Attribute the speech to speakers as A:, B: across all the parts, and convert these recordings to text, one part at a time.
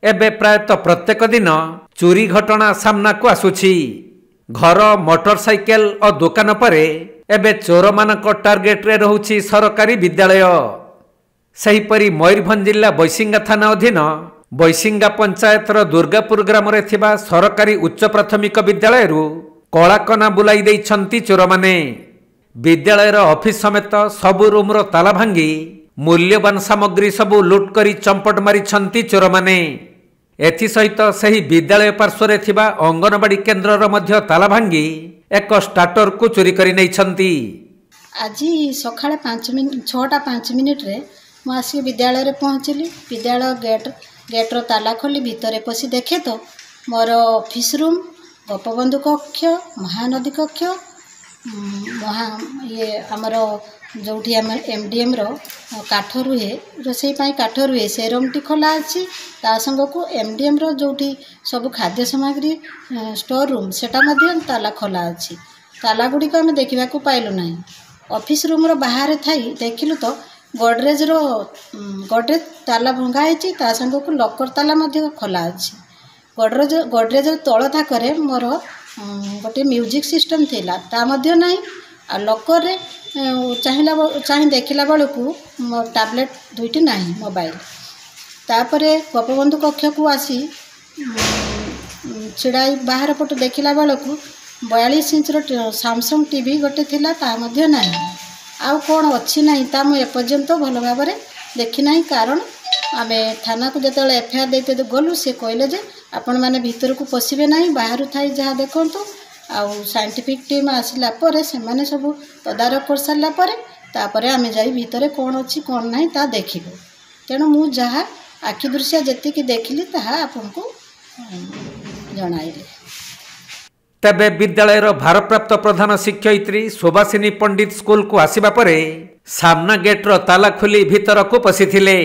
A: एबे प्रायतः प्रत्येक दिन चोरी घटना सामना को आसुछि। घर मोटरसाइकेल और दुकान परे एबे चोर मानक टार्गेट रे रहुछि सरकारी विद्यालय। सेहीपरि मयूरभंज जिला बैसिंगा थाना अधीन बैसिंगा पंचायतर दुर्गापुर ग्राम रे थिबा सरकारी उच्च प्राथमिक विद्यालय कलाकना बुलाई देइछंती चोर माने। विद्यालयर ऑफिस समेत सबु रूम रो ताला भांगी मूल्यवान सामग्री सबु लुट करी चंपट मारिछंती चोर माने। एथि सहित सही विद्यालय पार्श्व थिबा अंगनवाड़ी केन्द्र मध्य ताला भांगी एक स्टार्टर को चोरी करी नैछंती।
B: आज सकाळ 6:05 रे मु आसी विद्यालय रे पहुँचली। विद्यालय गेट रो ताला खोली भितर पशि देखे तो मोर ऑफिस रूम, गोपबंधु कक्ष, महानदी कक्ष, ये आमर जो एमडीएम रो काठ रुहे रोसई काठ रुहे से रूम टी खोला अच्छी। ता संग को एमडीएम रो जो सब खाद्य सामग्री स्टोर रूम सेटा ताला खोला अच्छी। ताला गुड़िक आम देखा पाइलु ना। ऑफिस रूम रो बाहर थी देखिलु तो गोडरेज ताला भंगा है संग को लकर ताला खोला अच्छी। गोडरेज तल थाकरे मोर गोटे म्यूजिक सिस्टम थिला ता मध्य नहीं। आ लकर रे चाह देखला बेलू मो टैबलेट दुईटी नहीं मोबाइल। तापरे गोपबंधु कक्ष को आसी छिड़ाई बाहर पटू देखला बेलू 42 इंच सैमसंग टीवी गोटे थिला ता मध्य नहीं। आउ कौन अच्छी ना ता मुझे एपर्यंत भल भाव देखी ना। कारण आम थाना को जो एफआईआर देते गलु से कहले जे आपण मैंने भीतर को पशिबे ना, बाहर थी जहाँ देखु। आउ साइंटिफिक टीम आसला परे से माने सब तदारक कर सारा पर आम जाई भीतर कौन अच्छी कौन ना ता देखिबे। तेणु मु जहाँ आखि दृश्य जी देखिली ताहा आपको जणाइली।
A: तबे विद्यालयर भारप्राप्त प्रधान शिक्षयित्री सुभाषिनी पंडित स्कूल को आसिबा परे सामना गेट रो ताला खोली भीतर को पशिथिले।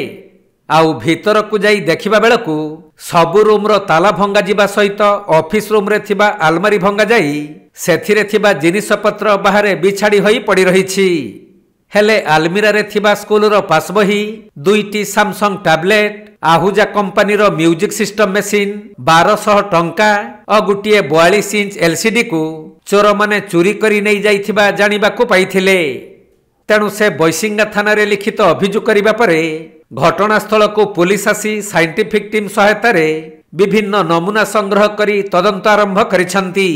A: आउ भीतर को जाई देखिबा बेलकू सबु रूम रो ताला भंगा जिबा सहित ऑफिस रूम रे थिबा आलमारी भंगा जाई सेथिरे थिबा जिनिस पत्र बाहरे बिछाड़ी होई पड़ी रहिछि। हेले आलमीरा रे थिबा स्कूल रो पास बही, दुईटी सैमसंग टैबलेट, आहुजा कंपनी रो म्यूजिक सिस्टम मशीन, 1200 टंका और गुटिए 42 इंच एलसीडी को चोर माने चोरी करी नहीं जाइथिबा जानिबा को पाइथिले। तेणु से बैसिंगा थाना रे लिखित अभियोग करिबा परे घटनास्थल को पुलिस आसी साइंटिफिक टीम सहायता रे विभिन्न नमूना संग्रह करी तदंत आरंभ करिसंती।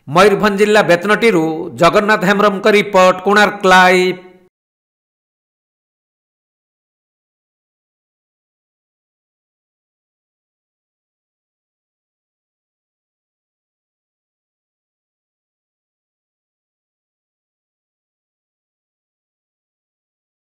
A: मयूरभंज जिला बेतनटी जगन्नाथ हेम्ब्रम रिपोर्ट, कोणार्क लाइव।